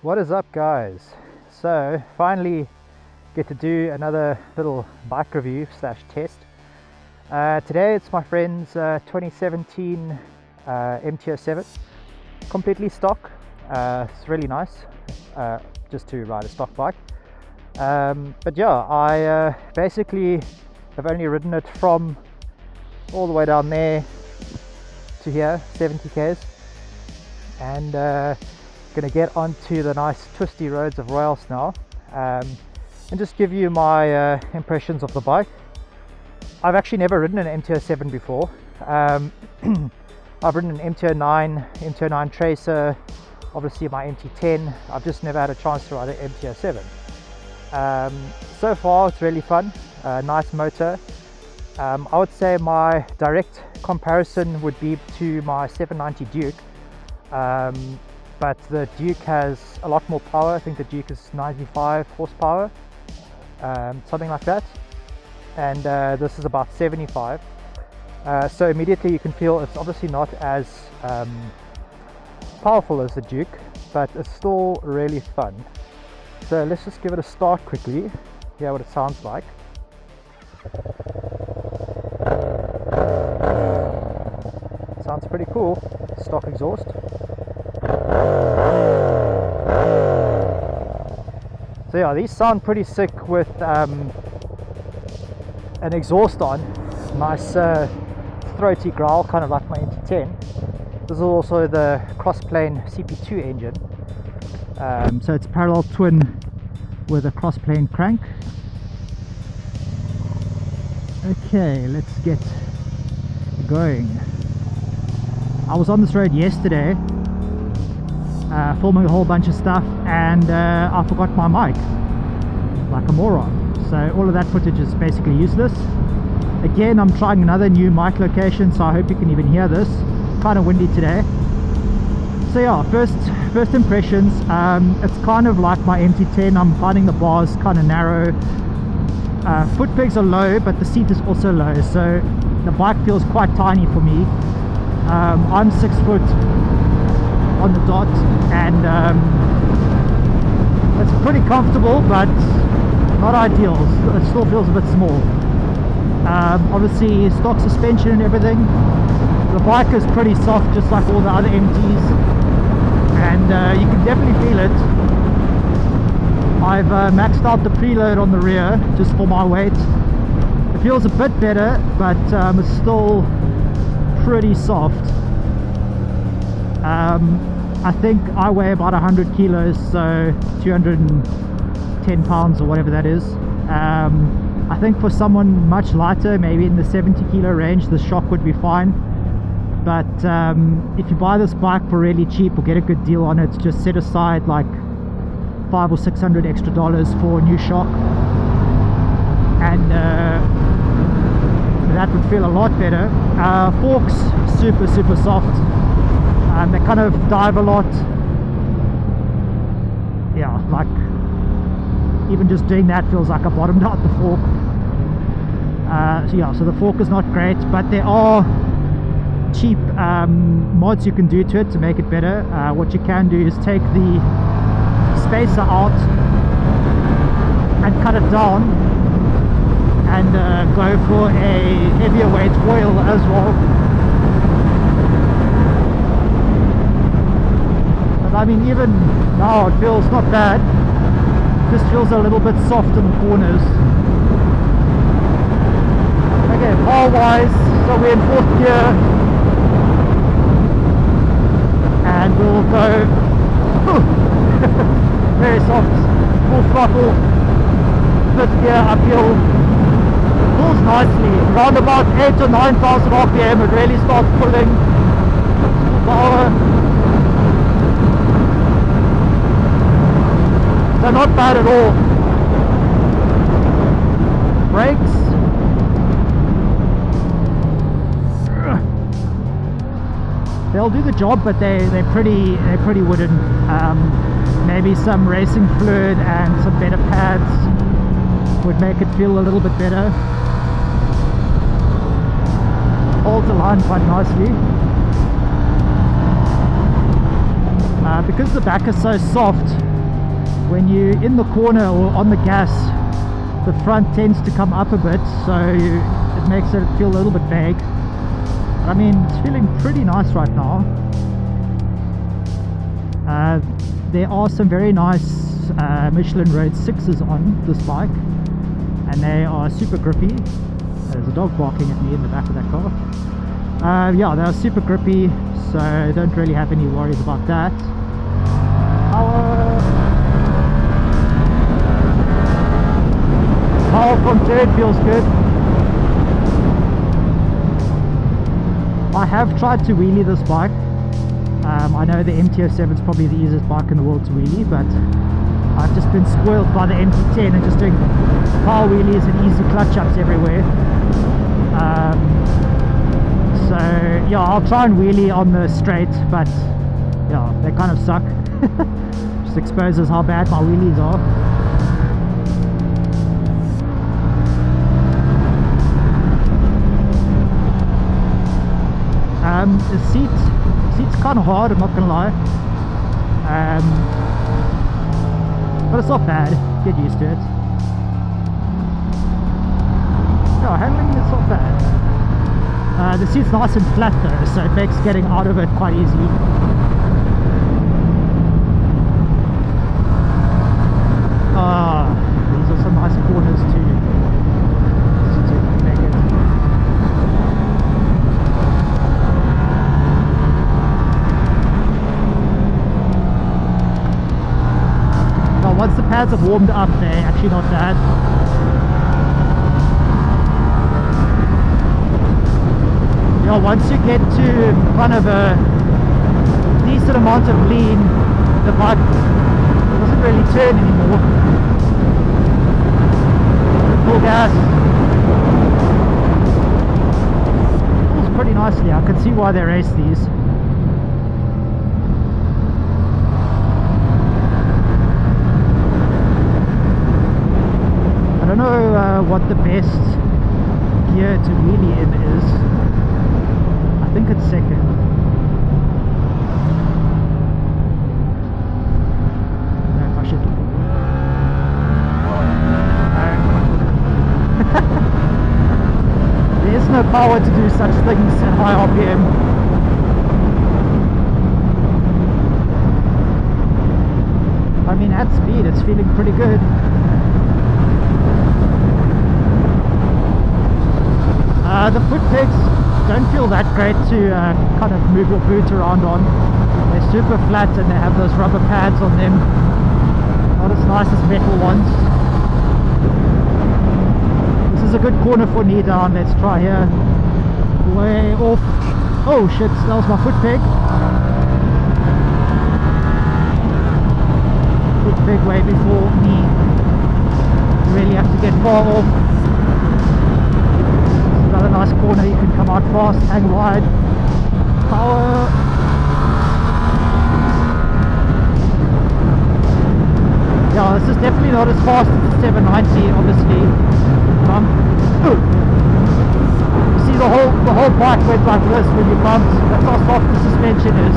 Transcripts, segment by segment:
What is up, guys? So finally get to do another little bike review slash test. Today it's my friend's 2017 MT-07, completely stock. It's really nice just to ride a stock bike, but yeah, I basically have only ridden it from all the way down there to here, 70 k's, and gonna get onto the nice twisty roads of Royals now, and just give you my impressions of the bike. I've actually never ridden an MT-07 before. I've ridden an MT-09 Tracer, obviously my MT-10. I've just never had a chance to ride an MT-07. So far it's really fun, nice motor. I would say my direct comparison would be to my 790 Duke, but the Duke has a lot more power. I think the Duke is 95 horsepower, something like that, and this is about 75. So immediately you can feel it's obviously not as powerful as the Duke, but it's still really fun. So let's just give it a start quickly, hear what it sounds like. Sounds pretty cool, stock exhaust. So yeah, these sound pretty sick with an exhaust on. Nice throaty growl, kind of like my MT-10. This is also the cross-plane CP2 engine. So it's parallel twin with a cross-plane crank. Okay, let's get going. I was on this road yesterday filming a whole bunch of stuff, and I forgot my mic like a moron, so all of that footage is basically useless. Again, I'm trying another new mic location, so I hope you can even hear this. Kind of windy today. So yeah, first impressions, it's kind of like my MT-10. I'm finding the bars kind of narrow, foot pegs are low, but the seat is also low, so the bike feels quite tiny for me. I'm 6 foot on the dot, and it's pretty comfortable, but not ideal. It still feels a bit small. Obviously stock suspension and everything. The bike is pretty soft, just like all the other MTs, and you can definitely feel it. I've maxed out the preload on the rear just for my weight. It feels a bit better, but it's still pretty soft. I think I weigh about 100 kilos, so 210 pounds or whatever that is. I think for someone much lighter, maybe in the 70 kilo range, the shock would be fine. But if you buy this bike for really cheap or get a good deal on it, just set aside like $500 or $600 extra for a new shock, and that would feel a lot better. Forks super soft, and they kind of dive a lot. Yeah, like even just doing that feels like I bottomed out the fork. So yeah, so the fork is not great, but there are cheap mods you can do to it to make it better. What you can do is take the spacer out and cut it down, and go for a heavier weight oil as well. But I mean, even now it feels not bad, just feels a little bit soft in the corners. Okay, power wise, so we're in 4th gear, and we'll go very soft, full throttle, 5th gear uphill. Pulls nicely, around about 8,000 or 9,000 RPM it really starts pulling. Power. So not bad at all. Brakes. They'll do the job, but they're pretty wooden. Maybe some racing fluid and some better pads would make it feel a little bit better. Holds the line quite nicely. Because the back is so soft, when you're in the corner or on the gas, the front tends to come up a bit, so it makes it feel a little bit vague. I mean, it's feeling pretty nice right now. There are some very nice Michelin Road 6s on this bike, and they are super grippy. There's a dog barking at me in the back of that car. Yeah, they're super grippy, so I don't really have any worries about that. Power from third feels good. I have tried to wheelie this bike. I know the MT-07 is probably the easiest bike in the world to wheelie, but I've just been spoiled by the MT-10 and just doing power wheelies and easy clutch ups everywhere. So yeah, I'll try and wheelie on the straight, but yeah, they kind of suck. Just exposes how bad my wheelies are. The seat's kind of hard, I'm not gonna lie, but it's not bad. Get used to it. No, handling it's not bad. The seat's nice and flat though, so it makes getting out of it quite easy. These are some nice corners too. Once the pads have warmed up, they're actually not bad. Yeah, once you get to kind of a decent amount of lean, the bike doesn't really turn anymore. Full gas. It pulls pretty nicely. I can see why they race these. I don't know what the best gear to wheelie in is. I think it's second. I don't know if I should. There is no power to do such things at high RPM. I mean, at speed it's feeling pretty good. The foot pegs don't feel that great to kind of move your boot around on. They're super flat and they have those rubber pads on them. Not as nice as metal ones. This is a good corner for knee down. Let's try here. Way off. Oh shit, that was my foot peg. Foot peg way before knee. You really have to get far off. Another nice corner, you can come out fast, hang wide, power. Yeah, this is definitely not as fast as the 790, obviously. You see the whole bike went like this when you bumped. That's how soft the suspension is.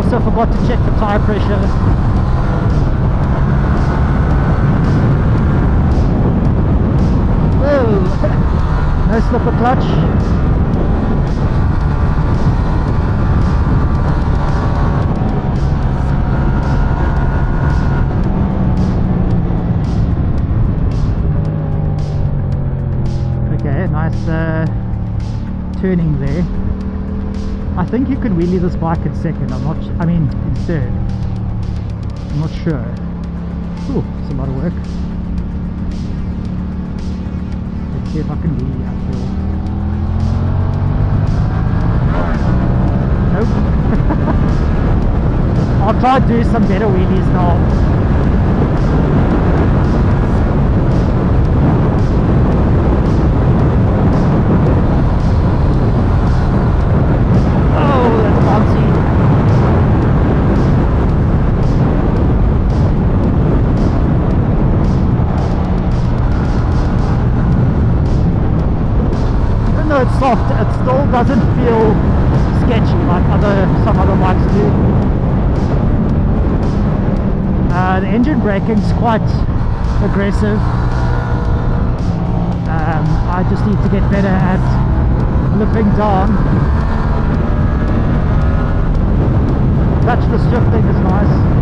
I forgot to check the tire pressure. Whoa! No slipper clutch. Okay, nice turning there. I think you can wheelie this bike in second. In third. I'm not sure. Ooh, it's a lot of work. Let's see if I can wheelie uphill. Nope. I'll try to do some better wheelies now. doesn't feel sketchy like some other bikes do. The engine braking's quite aggressive. I just need to get better at lipping down. Touchless shifting is nice.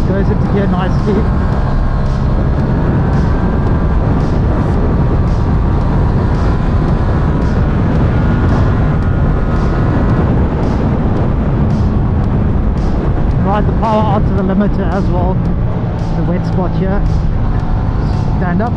Goes into gear nicely. Ride the power out to the limiter as well. The wet spot here. Stand up.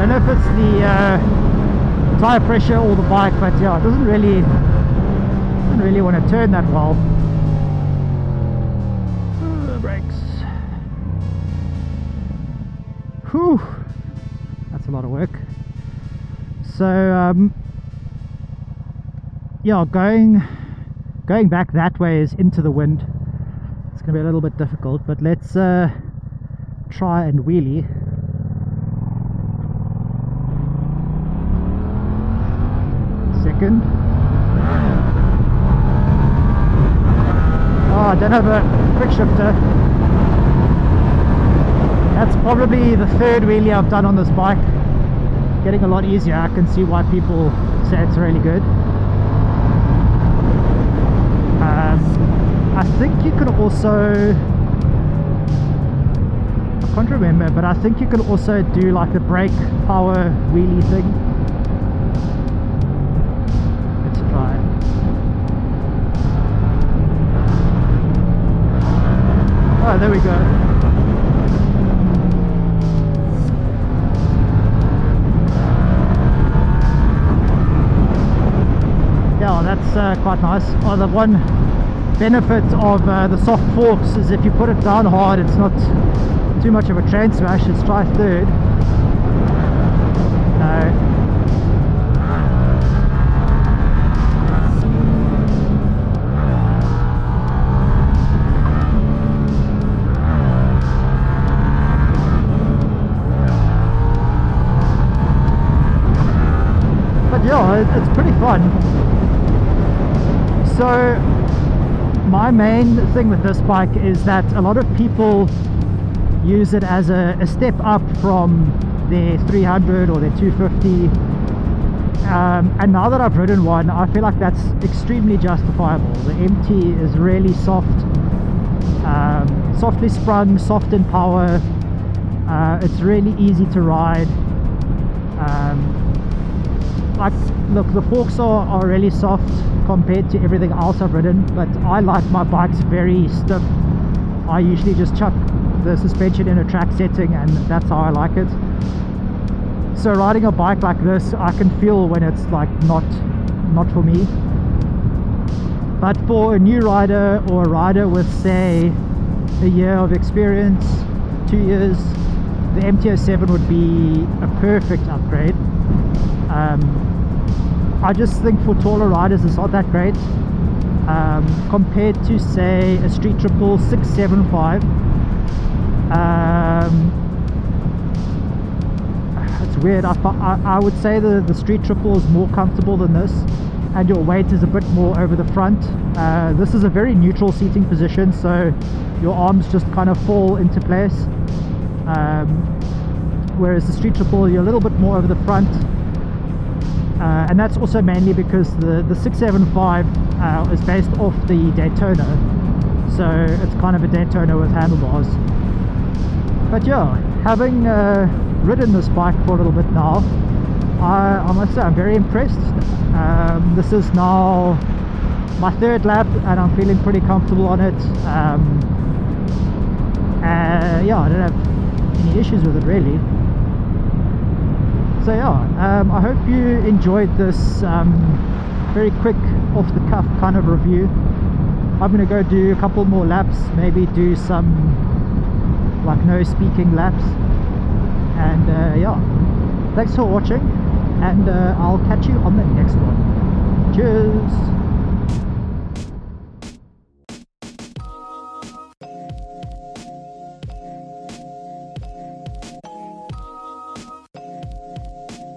If it's the tire pressure or the bike, but yeah, it doesn't really want to turn that well. Brakes. Whew, that's a lot of work. So yeah, going back that way is into the wind. It's gonna be a little bit difficult, but let's try and wheelie. Second. Oh, I don't have a quick shifter. That's probably the third wheelie I've done on this bike. Getting a lot easier. I can see why people say it's really good. I think you can also, I can't remember, but I think you can also do like a brake power wheelie thing. Oh, there we go. Yeah, that's quite nice. Oh, the one benefit of the soft forks is if you put it down hard, it's not too much of a train smash. Let's try third. No. Yeah, it's pretty fun. So my main thing with this bike is that a lot of people use it as a step up from their 300 or their 250, and now that I've ridden one, I feel like that's extremely justifiable. The MT is really soft, softly sprung, soft in power. It's really easy to ride. Like, look, the forks are really soft compared to everything else I've ridden, but I like my bikes very stiff. I usually just chuck the suspension in a track setting, and that's how I like it. So riding a bike like this, I can feel when it's like not for me. But for a new rider or a rider with, say, a year of experience, 2 years, the MT-07 would be a perfect upgrade. I just think for taller riders it's not that great compared to, say, a Street Triple 675. It's weird. I would say the Street Triple is more comfortable than this, and your weight is a bit more over the front. This is a very neutral seating position, so your arms just kind of fall into place, whereas the Street Triple, you're a little bit more over the front. And that's also mainly because the 675 is based off the Daytona, so it's kind of a Daytona with handlebars. But yeah, having ridden this bike for a little bit now, I must say I'm very impressed. This is now my third lap and I'm feeling pretty comfortable on it. Yeah, I don't have any issues with it really. So yeah, I hope you enjoyed this very quick off the cuff kind of review. I'm gonna go do a couple more laps, maybe do some like no speaking laps, and yeah, thanks for watching, and I'll catch you on the next one. Cheers.